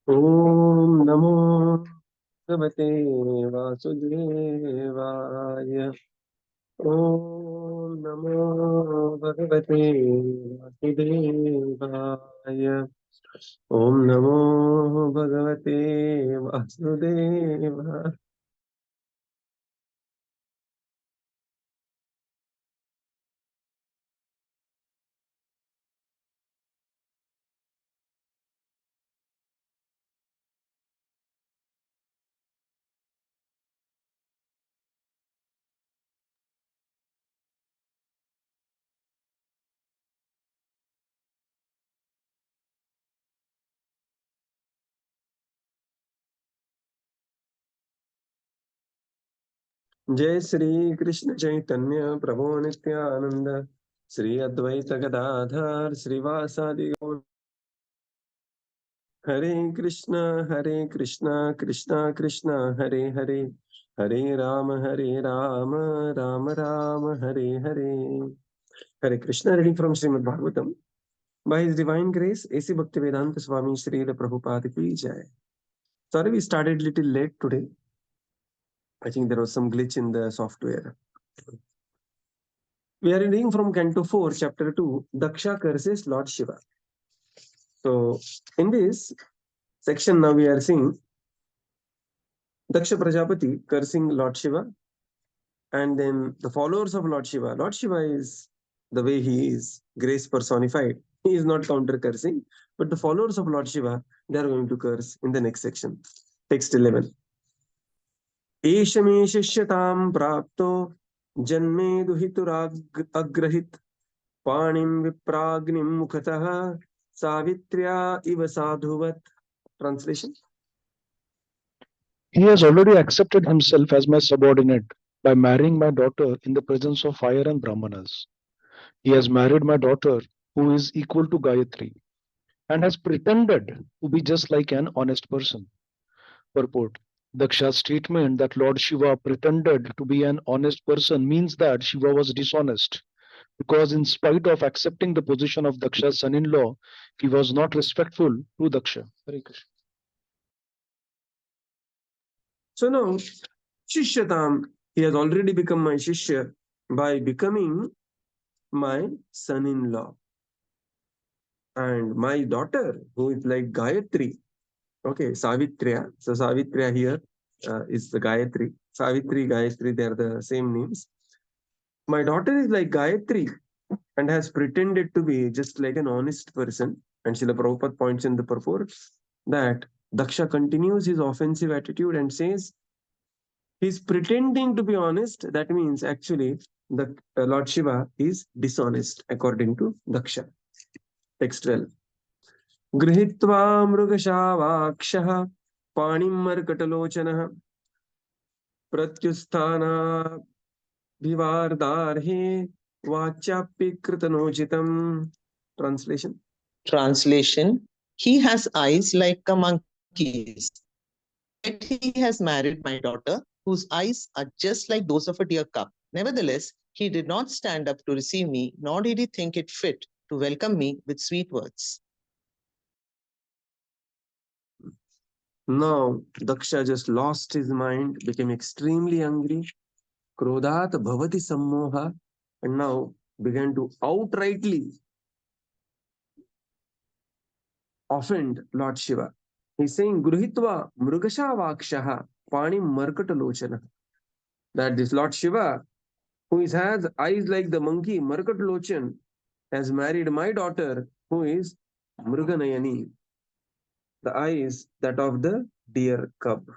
Om Namo Bhagavate Vasudevaya. Om Namo Bhagavate Vasudevaya. Om Namo Bhagavate Vasudevaya. जय श्री कृष्ण चैतन्य प्रभु नित्यानंद श्री अद्वैत गदाधर श्रीवासादि गौर हरे Krishna Krishna Krishna Hare Hare Hare Ram Ram Ram Hare Hare Hare Krishna reading from Śrīmad-Bhāgavatam by His Divine Grace A.C. Bhaktivedanta Swami Srila Prabhupada ki jai. Sorry we started little late today. I think there was some glitch in the software. We are reading from Canto 4, Chapter 2, Daksa curses Lord Shiva. So, in this section now we are seeing Daksa Prajāpati cursing Lord Shiva, and then the followers of Lord Shiva. Lord Shiva is the way he is, grace personified. He is not counter cursing, but the followers of Lord Shiva, they are going to curse in the next section. Text 11. Eshame shishyatam prapto janme duhituraggrahit panim vipragnim mukhatah savitrya iva sadhuvat. Translation. He has already accepted himself as my subordinate by marrying my daughter in the presence of fire and Brahmanas. He has married my daughter, who is equal to Gayatri, and has pretended to be just like an honest person. Purport. Daksha's statement that Lord Shiva pretended to be an honest person means that Shiva was dishonest, because in spite of accepting the position of Daksha's son-in-law, he was not respectful to Daksha. Hare Krishna. So now, Shishyatam, he has already become my Shishya by becoming my son-in-law. And my daughter, who is like Gayatri, okay, Savitriya. So Savitriya here is the Gayatri. Savitri, Gayatri, they are the same names. My daughter is like Gayatri and has pretended to be just like an honest person. And Srila Prabhupada points in the purport that Daksha continues his offensive attitude and says, he's pretending to be honest. That means actually the Lord Shiva is dishonest according to Daksha. Text 12. गृहीत्वा मृगशावाक्षः पाणिं मर्कटलोचनः प्रत्युत्थानाभिवार्दार्हे वाच्याप्यकृतनोचितम्. Translation. Translation. He has eyes like a monkey's. Yet he has married my daughter, whose eyes are just like those of a deer cub. Nevertheless, he did not stand up to receive me, nor did he think it fit to welcome me with sweet words. Now, Daksha just lost his mind, became extremely angry. Krodhat bhavati sammoha, and now began to outrightly offend Lord Shiva. He's saying, Gruhitva mrugasha panim markatalochana. That this Lord Shiva, who has eyes like the monkey, Markatlochan, has married my daughter, who is Mruganayani, the eyes that of the deer cub.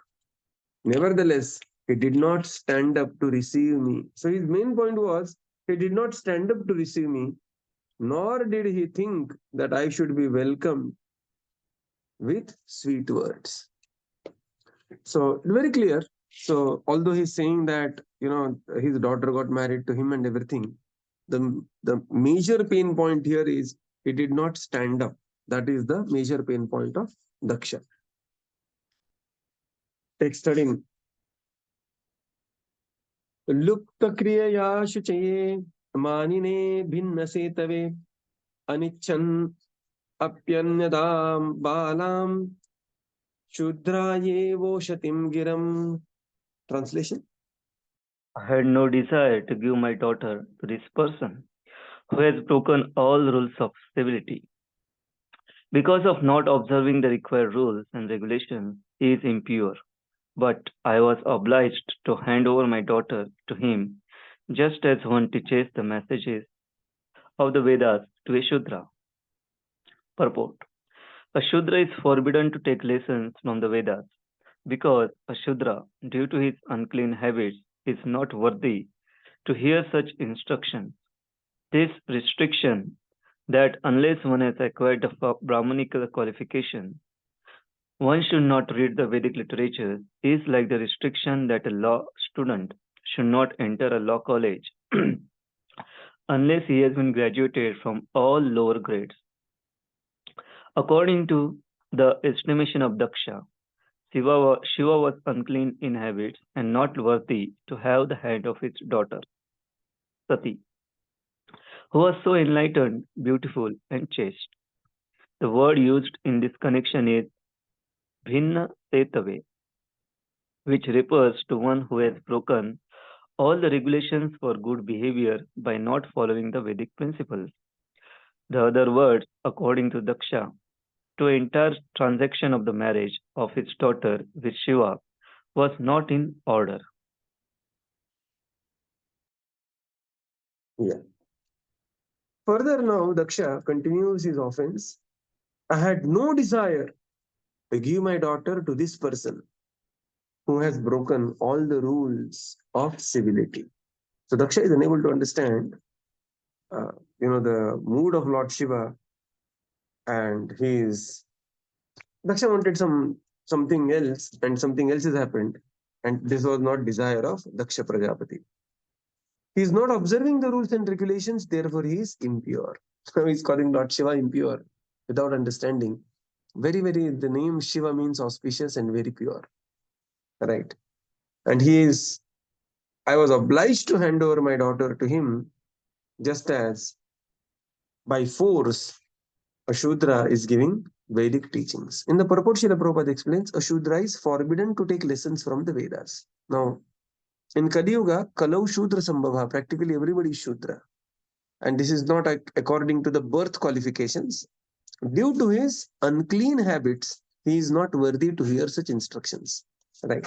Nevertheless, he did not stand up to receive me. So his main point was, he did not stand up to receive me, nor did he think that I should be welcomed with sweet words. So very clear. So although he's saying that, his daughter got married to him and everything, the major pain point here is he did not stand up. That is the major pain point of Daksha. Text studying. Lupta kriyaya shuchaye manine bhinna setave anichan apyanyadam balam Shudrayevo shatim giram. Translation. I had no desire to give my daughter to this person who has broken all rules of civility. Because of not observing the required rules and regulations, he is impure. But I was obliged to hand over my daughter to him, just as one teaches the messages of the Vedas to a Shudra. Purport. A Shudra is forbidden to take lessons from the Vedas because a Shudra, due to his unclean habits, is not worthy to hear such instructions. This restriction that unless one has acquired the Brahmanical qualification, one should not read the Vedic literature is like the restriction that a law student should not enter a law college unless he has been graduated from all lower grades. According to the estimation of Daksa, Shiva was unclean in habits and not worthy to have the hand of his daughter, Satī, who was so enlightened, beautiful, and chaste. The word used in this connection is Vaiṣṇava-tattva, which refers to one who has broken all the regulations for good behavior by not following the Vedic principles. The other words, according to Daksa, to entire transaction of the marriage of his daughter with Shiva was not in order. Yeah. Further now, Daksha continues his offense. I had no desire to give my daughter to this person who has broken all the rules of civility. So Daksha is unable to understand, the mood of Lord Shiva, and Daksha wanted something else, and something else has happened, and this was not desire of Daksha Prajāpati. He is not observing the rules and regulations, therefore he is impure. So he is calling Lord Shiva impure without understanding. The name Shiva means auspicious and very pure. Right. And I was obliged to hand over my daughter to him, just as by force a Shudra is giving Vedic teachings. In the purport, Srila Prabhupada explains, a Shudra is forbidden to take lessons from the Vedas. Now, in Kali Yuga, Kalau Shudra Sambhava, practically everybody is Shudra. And this is not according to the birth qualifications. Due to his unclean habits, he is not worthy to hear such instructions. Right.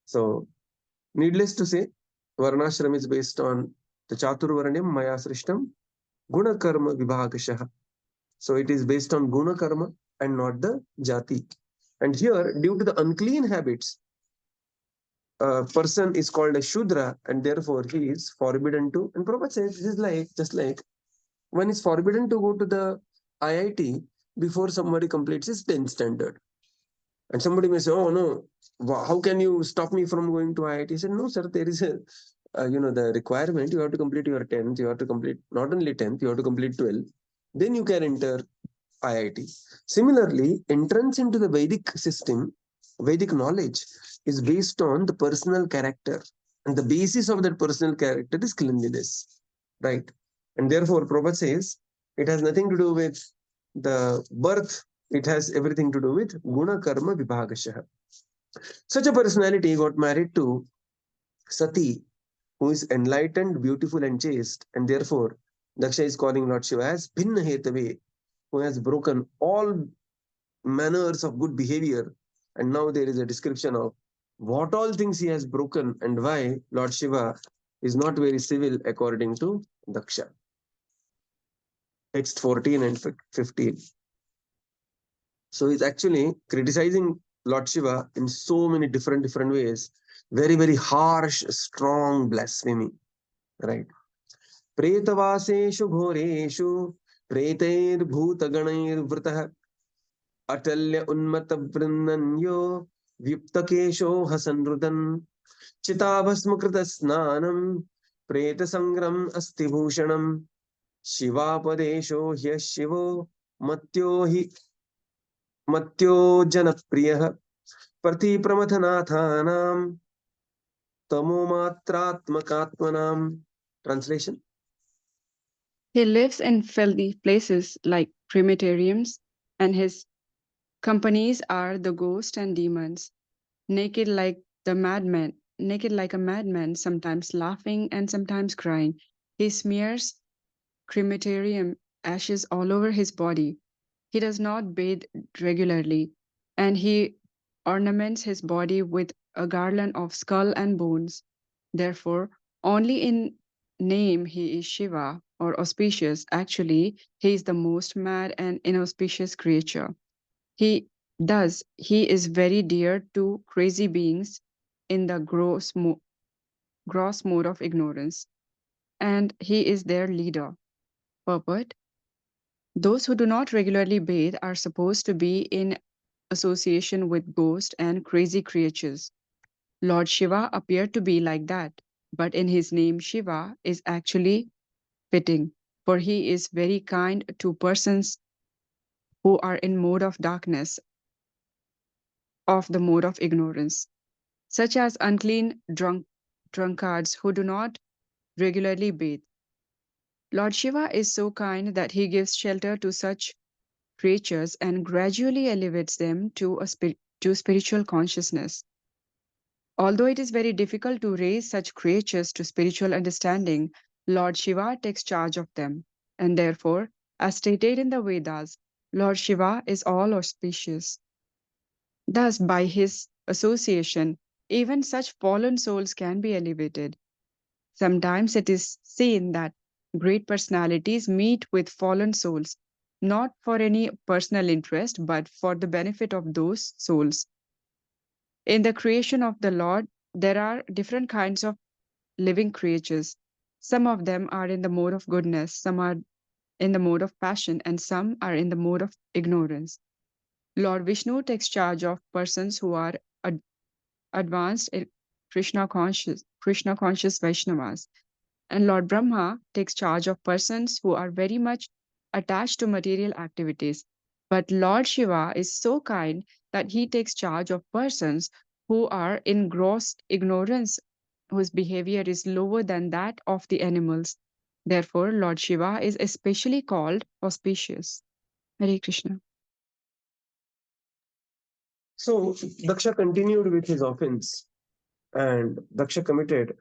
So, needless to say, Varnashram is based on the Chaturvaranyam Maya Srishtam Guna Karma Vibhagashaha. So it is based on Guna Karma and not the Jati. And here, due to the unclean habits, a person is called a Shudra, and therefore he is forbidden to. And Prabhupada says this is just like one is forbidden to go to the IIT before somebody completes his 10th standard. And somebody may say, oh no, how can you stop me from going to IIT? He said, no, sir, there is the requirement. You have to complete your 10th. You have to complete not only 10th, you have to complete 12th. Then you can enter IIT. Similarly, entrance into the Vedic system, Vedic knowledge, is based on the personal character. And the basis of that personal character is cleanliness. Right? And therefore, Prabhupada says, it has nothing to do with the birth. It has everything to do with Guna Karma Vibhagashaha. Such a personality got married to Satī, who is enlightened, beautiful, and chaste, and therefore Daksha is calling Lord Shiva as Bhinna-hetave, who has broken all manners of good behavior. And now there is a description of what all things he has broken and why Lord Shiva is not very civil according to Daksha. Text 14 and 15. So he's actually criticizing Lord Shiva in so many different ways. Very, very harsh, strong blasphemy. Right. Pretavaseshu ghoreshu pretair bhutaganair vritah atalya unmata vrindhanyo vyuptakesho hasanrudan chitabhasmakrita snanam preta sangram asti bhushanam shivapadesho hyashivo matyo janapriyah prati pramathanathanam tamomatratmakatmanam. Translation. He lives in filthy places like crematoriums, and his Companies are the ghosts and demons, naked like a madman, sometimes laughing and sometimes crying. He smears crematorium ashes all over his body. He does not bathe regularly, and he ornaments his body with a garland of skull and bones. Therefore, only in name he is Shiva or auspicious. Actually, he is the most mad and inauspicious creature. He is very dear to crazy beings in the gross mode of ignorance, and he is their leader. Purport: those who do not regularly bathe are supposed to be in association with ghosts and crazy creatures. Lord Shiva appeared to be like that, but in his name Shiva is actually fitting, for he is very kind to persons who are in mode of darkness, of the mode of ignorance, such as unclean drunkards who do not regularly bathe. Lord Shiva is so kind that he gives shelter to such creatures and gradually elevates them to spiritual consciousness. Although it is very difficult to raise such creatures to spiritual understanding, Lord Shiva takes charge of them, and therefore, as stated in the Vedas, Lord Shiva is all auspicious. Thus, by his association, even such fallen souls can be elevated. Sometimes it is seen that great personalities meet with fallen souls, not for any personal interest, but for the benefit of those souls. In the creation of the Lord, there are different kinds of living creatures. Some of them are in the mode of goodness, some are in the mode of passion, and some are in the mode of ignorance. Lord Vishnu takes charge of persons who are advanced Krishna conscious Vaishnavas, and Lord Brahma takes charge of persons who are very much attached to material activities. But Lord Shiva is so kind that he takes charge of persons who are in gross ignorance, whose behavior is lower than that of the animals. Therefore, Lord Shiva is especially called auspicious. Hare Krishna. So Daksha continued with his offense, and Daksha committed.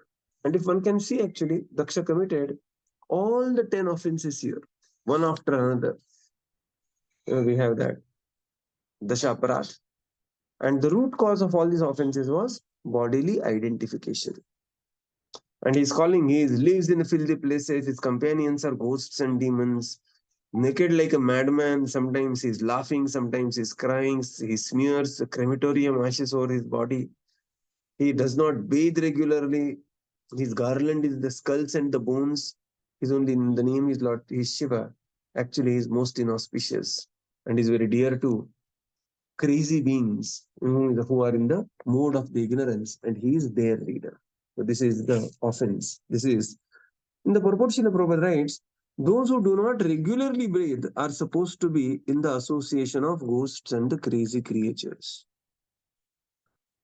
And if one can see, actually, Daksha committed all the 10 offenses here, one after another. We have that Dasha Aparat. And the root cause of all these offenses was bodily identification. And he lives in filthy places, his companions are ghosts and demons, naked like a madman. Sometimes he's laughing, sometimes he's crying, he smears crematorium ashes over his body. He does not bathe regularly. His garland is the skulls and the bones. His only the name is Lord is Shiva. Actually, he is most inauspicious and is very dear to crazy beings who are in the mode of the ignorance, and he is their leader. So this is the offense. This is in the purport. Srila Prabhupada writes, those who do not regularly bathe are supposed to be in the association of ghosts and the crazy creatures.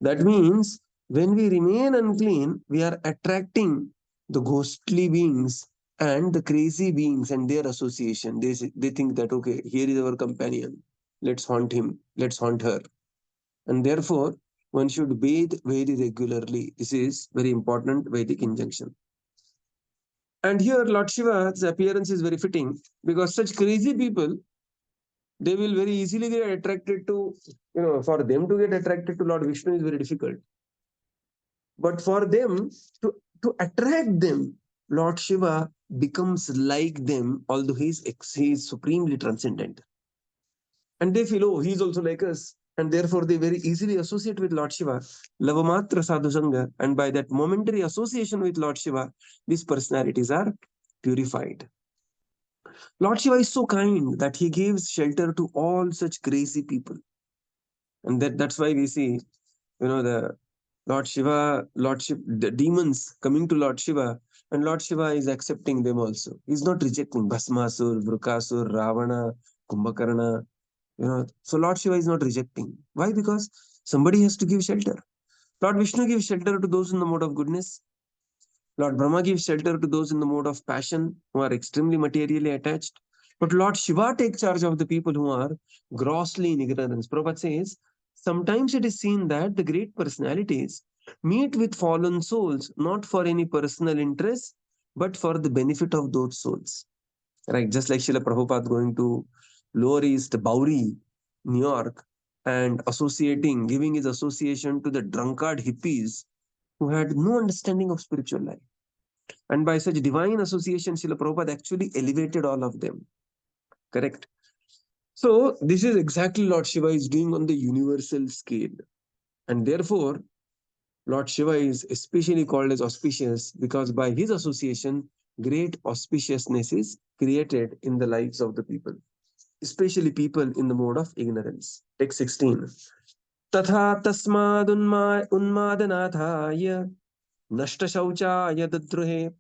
That means when we remain unclean, we are attracting the ghostly beings and the crazy beings and their association. They think that, okay, here is our companion. Let's haunt him. Let's haunt her. And therefore, one should bathe very regularly. This is very important Vedic injunction. And here, Lord Shiva's appearance is very fitting because such crazy people, they will very easily get attracted to, for them to get attracted to Lord Viṣṇu is very difficult. But for them, to attract them, Lord Shiva becomes like them, although he is supremely transcendent. And they feel, oh, he's also like us. And therefore, they very easily associate with Lord Shiva. Lavamatra sadhusanga. And by that momentary association with Lord Shiva, these personalities are purified. Lord Shiva is so kind that he gives shelter to all such crazy people. And that's why we see, the Lord Shiva, the demons coming to Lord Shiva, and Lord Shiva is accepting them also. He's not rejecting Bhasmasur, Vrukasur, Ravana, Kumbhakarna. So Lord Shiva is not rejecting. Why? Because somebody has to give shelter. Lord Viṣṇu gives shelter to those in the mode of goodness. Lord Brahma gives shelter to those in the mode of passion who are extremely materially attached. But Lord Shiva takes charge of the people who are grossly in ignorance. Prabhupada says, sometimes it is seen that the great personalities meet with fallen souls, not for any personal interest, but for the benefit of those souls. Right? Just like Srila Prabhupada going to Lower East Bowery, New York, and associating, giving his association to the drunkard hippies who had no understanding of spiritual life. And by such divine association, Srila Prabhupada actually elevated all of them. Correct? So, this is exactly Lord Shiva is doing on the universal scale. And therefore, Lord Shiva is especially called as auspicious because by his association, great auspiciousness is created in the lives of the people, especially people in the mode of ignorance. Text 16. Tatha tasmad unmadanataya nashta shauchaya dadruhe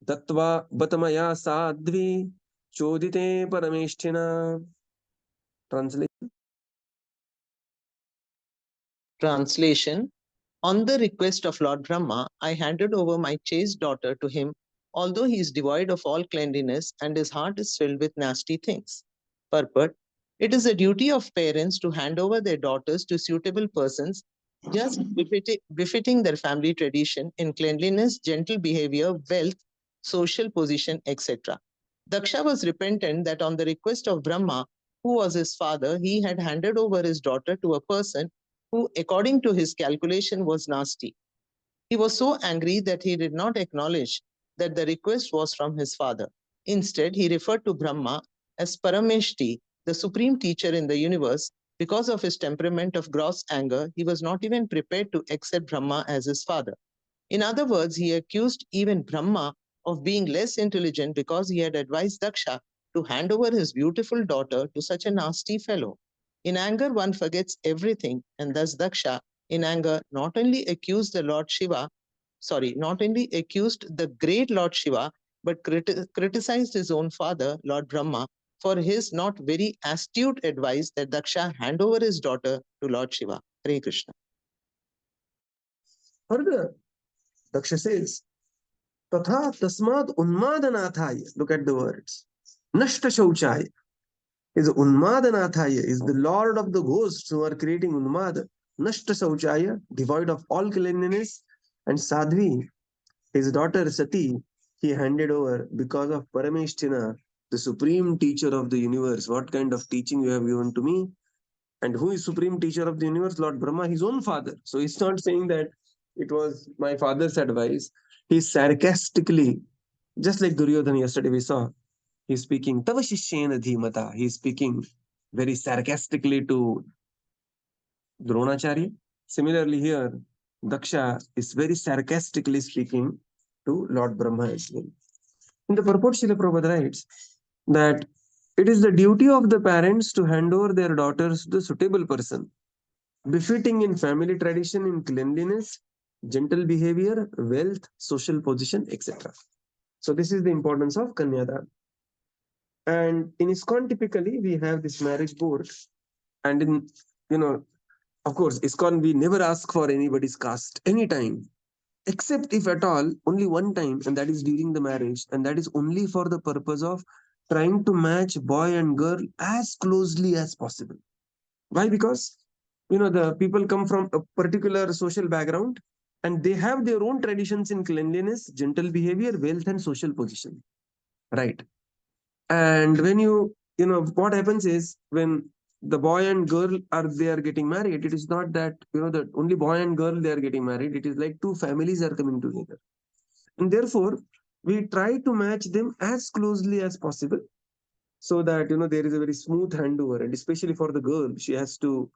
dattva batamaya sadvi chodite parameshthina. Translation. Translation. On the request of Lord Brahma, I handed over my chaste daughter to him, although he is devoid of all cleanliness and his heart is filled with nasty things. Purport. It is the duty of parents to hand over their daughters to suitable persons, just befitting their family tradition in cleanliness, gentle behavior, wealth, social position, etc. Daksha was repentant that on the request of Brahma, who was his father, he had handed over his daughter to a person who, according to his calculation, was nasty. He was so angry that he did not acknowledge that the request was from his father. Instead, he referred to Brahma as Parameshti, the supreme teacher in the universe. Because of his temperament of gross anger, he was not even prepared to accept Brahma as his father. In other words, he accused even Brahma of being less intelligent because he had advised Daksha to hand over his beautiful daughter to such a nasty fellow. In anger, one forgets everything, and thus Daksha, in anger, not only accused the great Lord Shiva, but criticized his own father, Lord Brahma, for his not very astute advice that Daksha hand over his daughter to Lord Shiva. Hare Krishna. Further, Daksha says, Tatha tasmad unmadanathaya. Look at the words. Nashta shauchaya. Is Unmadanathaya, is the lord of the ghosts who are creating Unmada. Nashta Sauchaya, devoid of all cleanliness, and Sadhvi, his daughter Satī, he handed over because of Parameshthina, the supreme teacher of the universe. What kind of teaching you have given to me? And who is supreme teacher of the universe? Lord Brahma, his own father. So he's not saying that it was my father's advice. He's sarcastically, just like Duryodhana yesterday we saw, he's speaking Tava Shishyena Dhimata. He's speaking very sarcastically to Dronacharya. Similarly, here, Daksha is very sarcastically speaking to Lord Brahma as well. In the purport, Srila Prabhupada writes that it is the duty of the parents to hand over their daughters to the suitable person, befitting in family tradition in cleanliness, gentle behavior, wealth, social position, etc. So this is the importance of Kanyadan. And in ISKCON, typically, we have this marriage board. And in, of course, ISKCON, we never ask for anybody's caste anytime, except if at all, only one time, and that is during the marriage. And that is only for the purpose of trying to match boy and girl as closely as possible. Why? Because, the people come from a particular social background and they have their own traditions in cleanliness, gentle behavior, wealth, and social position. Right. And when what happens is when the boy and girl they are getting married, it is not that, the only boy and girl they are getting married. It is like two families are coming together. And therefore, we try to match them as closely as possible so that, there is a very smooth handover. And especially for the girl, she has to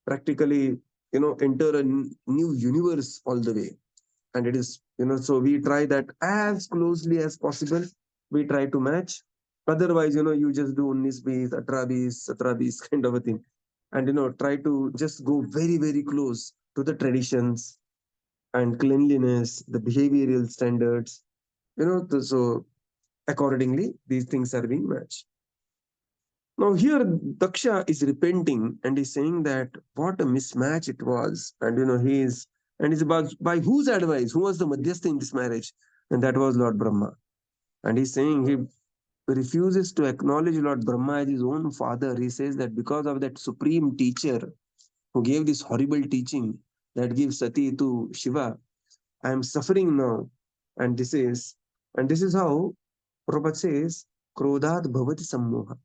practically, enter a new universe all the way. And it is, so we try that as closely as possible. We try to match. Otherwise, you just do 19-20, 18-20, 17 kind of a thing. And, try to just go very, very close to the traditions and cleanliness, the behavioral standards, so accordingly, these things are being matched. Now here, Daksha is repenting and he's saying that what a mismatch it was. And, he's about by whose advice, who was the Madhyastha in this marriage? And that was Lord Brahma. And he's saying refuses to acknowledge Lord Brahma as his own father, he says that because of that supreme teacher who gave this horrible teaching that gives Satī to Shiva, I am suffering now. And this is how Prabhupada says, Krodhat bhavati sammoha.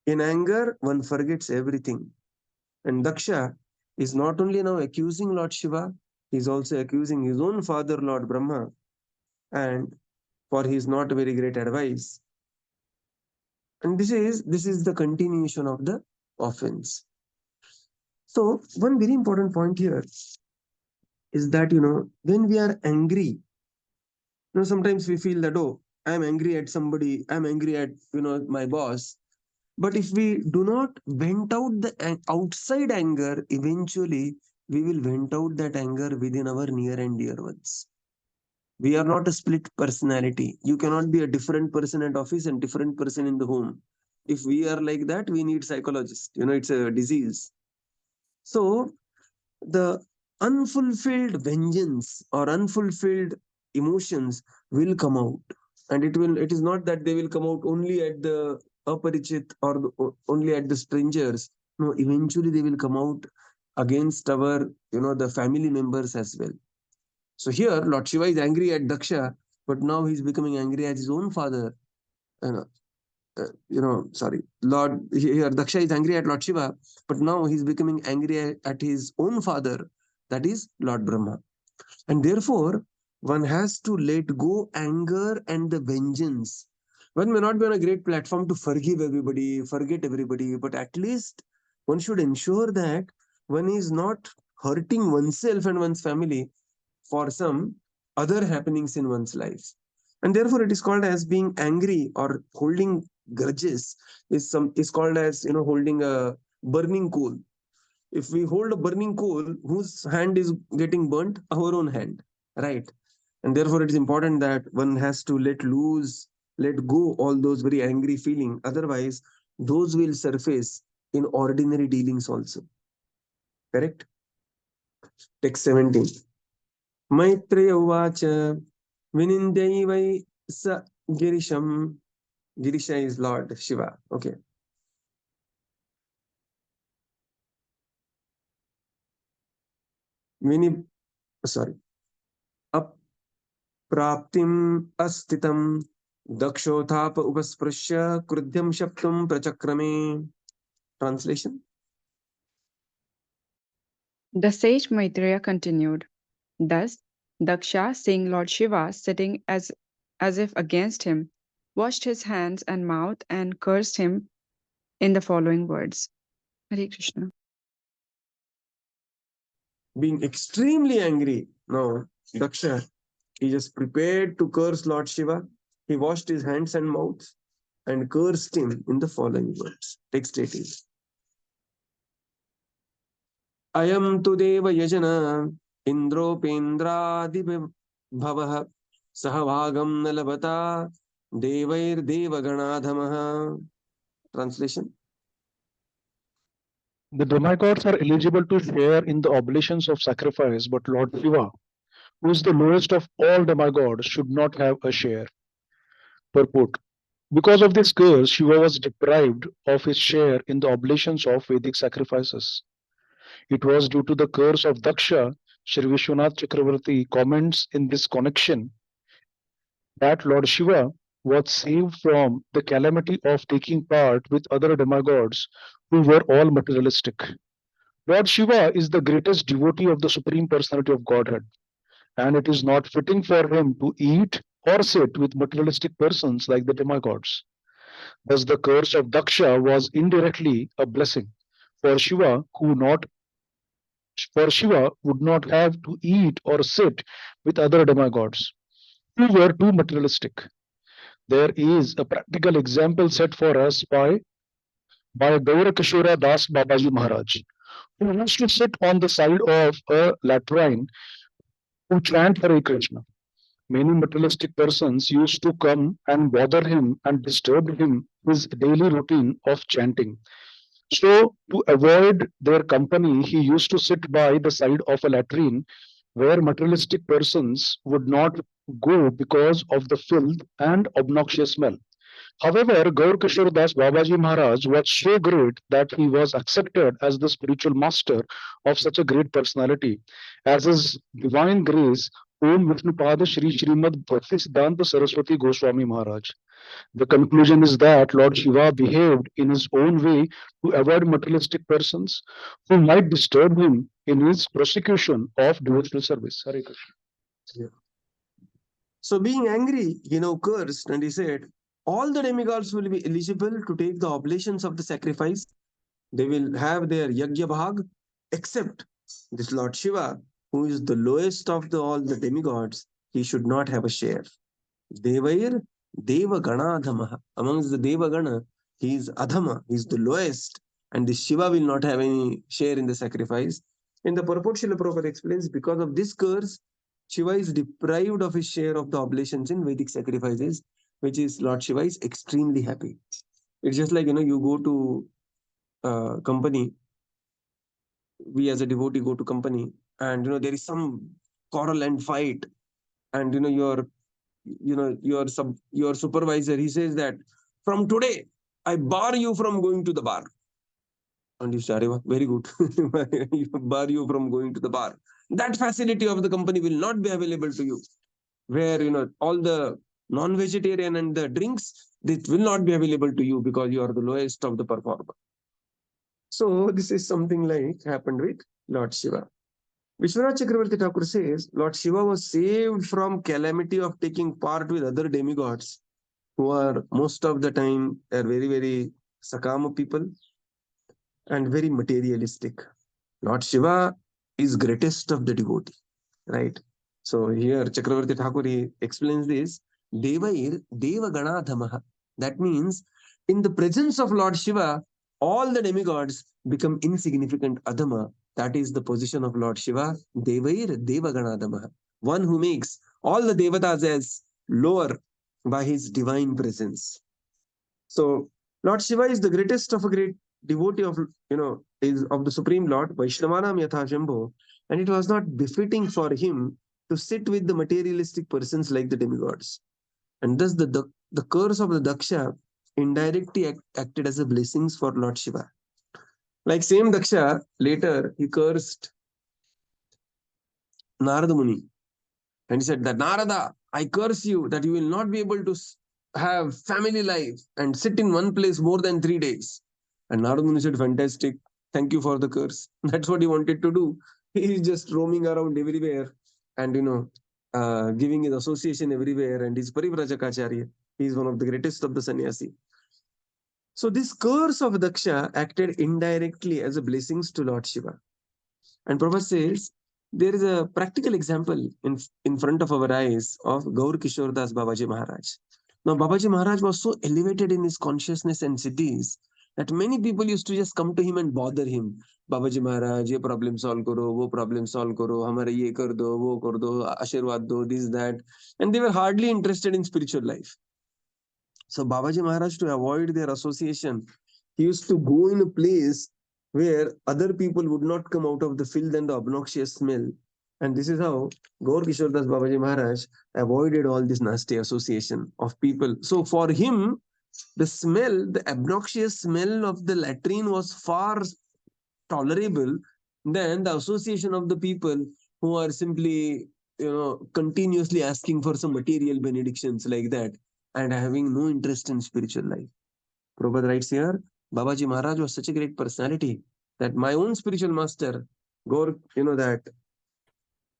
In anger, one forgets everything. And Daksha is not only now accusing Lord Shiva, he is also accusing his own father, Lord Brahma, and for his not very great advice. And this is the continuation of the offense. So one very important point here is that, when we are angry, sometimes we feel that, oh, I'm angry at somebody, I'm angry at, my boss. But if we do not vent out the outside anger, eventually we will vent out that anger within our near and dear ones. We are not a split personality. You cannot be a different person at office and different person in the home. If we are like that, we need psychologist. It's a disease. So the unfulfilled vengeance or unfulfilled emotions will come out, and it is not that they will come out only at the aparichit or only at the strangers. No, eventually they will come out against our the family members as well. So here Lord Shiva is angry at Daksha, but now he's becoming angry at his own father. Lord here Daksha is angry at Lord Shiva, but now he's becoming angry at his own father, that is Lord Brahma. And therefore, one has to let go anger and the vengeance. One may not be on a great platform to forgive everybody, forget everybody, but at least one should ensure that one is not hurting oneself and one's family for some other happenings in one's life. And therefore, it is called as being angry or holding grudges is called as holding a burning coal. If we hold a burning coal, whose hand is getting burnt? Our own hand, right? And therefore, it is important that one has to let go all those very angry feelings. Otherwise, those will surface in ordinary dealings also. Correct? Text 17. Maitreya uvacha vinindyai sa girisham. Girisha is Lord Shiva. Okay. Apraptim astitam dakshotapa upasprashya krudhyam shaptum prachakrame. Translation. The sage Maitreya continued. Thus, Daksha, seeing Lord Shiva sitting as if against him, washed his hands and mouth and cursed him in the following words. Hare Krishna. Being extremely angry, now Daksha, he just prepared to curse Lord Shiva. He washed his hands and mouth and cursed him in the following words. Text 18. Ayam tu deva yajana indropendradhi bhavah sahavagam nalabata devair devaganadhamaha. Translation. The demigods are eligible to share in the oblations of sacrifice, but Lord Shiva, who is the lowest of all demigods, should not have a share. Purport. Because of this curse, Shiva was deprived of his share in the oblations of Vedic sacrifices. It was due to the curse of Daksha. Sri Vishwanath Chakravarti comments in this connection that Lord Shiva was saved from the calamity of taking part with other demigods who were all materialistic. Lord Shiva is the greatest devotee of the Supreme Personality of Godhead, and it is not fitting for him to eat or sit with materialistic persons like the demigods. Thus, the curse of Daksha was indirectly a blessing for Shiva, would not have to eat or sit with other demigods who were too materialistic. There is a practical example set for us by Gaurakishora Das Babaji Maharaj, who used to sit on the side of a latrine to chant Hare Krishna. Many materialistic persons used to come and bother him and disturb his daily routine of chanting. So, to avoid their company, he used to sit by the side of a latrine where materialistic persons would not go because of the filth and obnoxious smell. However, Gaur Kishore Das Babaji Maharaj was so great that he was accepted as the spiritual master of such a great personality as His Divine Grace Om Vishnupada Shri Śrīmad Bhaktisiddhanta Saraswati Goswami Maharaj. The conclusion is that Lord Shiva behaved in his own way to avoid materialistic persons who might disturb him in his prosecution of devotional service. Hare Krishna. So being angry, he now cursed and he said, all the demigods will be eligible to take the oblations of the sacrifice. They will have their yajna bhag, except this Lord Shiva, who is the lowest of all the demigods. He should not have a share. Devair Deva Ganadhamaha. Amongst the Deva Gana, he is Adhama, he is the lowest, and the Shiva will not have any share in the sacrifice. In the purport, Srila Prabhupada explains, because of this curse, Shiva is deprived of his share of the oblations in Vedic sacrifices, which is Lord Shiva is extremely happy. It's just like, you go to a company, we as a devotee go to company, and there is some quarrel and fight, and your supervisor, he says that from today I bar you from going to the bar. And you say, very good. Bar you from going to the bar. That facility of the company will not be available to you. Where all the non-vegetarian and the drinks, this will not be available to you because you are the lowest of the performer. So this is something like happened with Lord Shiva. Vishwanath Chakravarti Thakur says, Lord Shiva was saved from calamity of taking part with other demigods, who are most of the time are very, very sakama people and very materialistic. Lord Shiva is greatest of the devotee, right? So here Chakravarti Thakur, he explains this, Devair Deva Ganadhamaha. That means in the presence of Lord Shiva, all the demigods become insignificant adhama. That is the position of Lord Shiva, Devair Deva Ganadhamaha. One who makes all the devatas as lower by his divine presence. So Lord Shiva is the greatest of a great devotee of, is of the Supreme Lord, Vaiṣṇavanam Yatha Shambho, and it was not befitting for him to sit with the materialistic persons like the demigods. And thus the curse of the Dakṣa indirectly acted as a blessings for Lord Shiva. Like same Dakṣa, later he cursed Narada Muni. And he said that, Narada, I curse you that you will not be able to have family life and sit in one place more than 3 days. And Narada Muni said, fantastic, thank you for the curse. That's what he wanted to do. He is just roaming around everywhere and, giving his association everywhere, and he's Parivrajaka. He is one of the greatest of the sannyasi. So this curse of Daksha acted indirectly as a blessings to Lord Shiva. And Prabhupada says, there is a practical example in front of our eyes of Gaur Kishore Das Babaji Maharaj. Now, Babaji Maharaj was so elevated in his consciousness and siddhis that many people used to just come to him and bother him. Babaji Maharaj, ye problem solve karo, wo problem solve karo, hamara ye kar do, wo kar do, ashirwad do, this, that. And they were hardly interested in spiritual life. So Babaji Maharaj, to avoid their association, he used to go in a place where other people would not come out of the filth and the obnoxious smell. And this is how Gaur Kishore Das Babaji Maharaj avoided all this nasty association of people. So for him, the smell, the obnoxious smell of the latrine was far tolerable than the association of the people who are simply, continuously asking for some material benedictions like that and having no interest in spiritual life. Prabhupada writes here, Babaji Maharaj was such a great personality that my own spiritual master, Gaur, that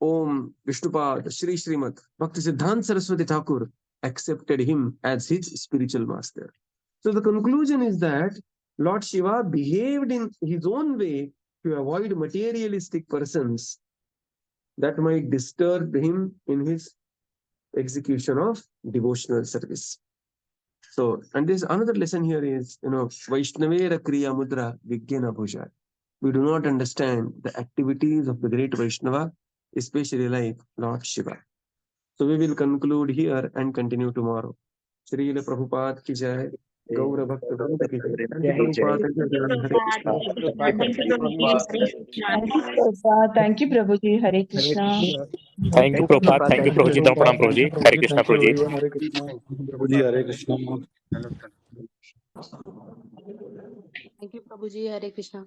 Om Vishnupad Shri Śrīmad Bhaktisiddhanta Saraswati Thakur accepted him as his spiritual master. So the conclusion is that Lord Shiva behaved in his own way to avoid materialistic persons that might disturb him in his execution of devotional service. So, and this another lesson here is, Vaishnavera Kriya Mudra Vigyana Bhuja. We do not understand the activities of the great Vaishnava, especially like Lord Shiva. So we will conclude here and continue tomorrow. Srila Prabhupada ki jai. Gaura Bhakta Vrinda ki jai. Thank you, Prabhuji. Hare Krishna. Thank you, Prabhupada. Thank you, Prabhuji. Down pranam, Prabhuji. Hare Krishna, Prabhuji. Hare Krishna. Prabhuji, Hare Krishna. Thank you, Prabhuji. Hare Krishna.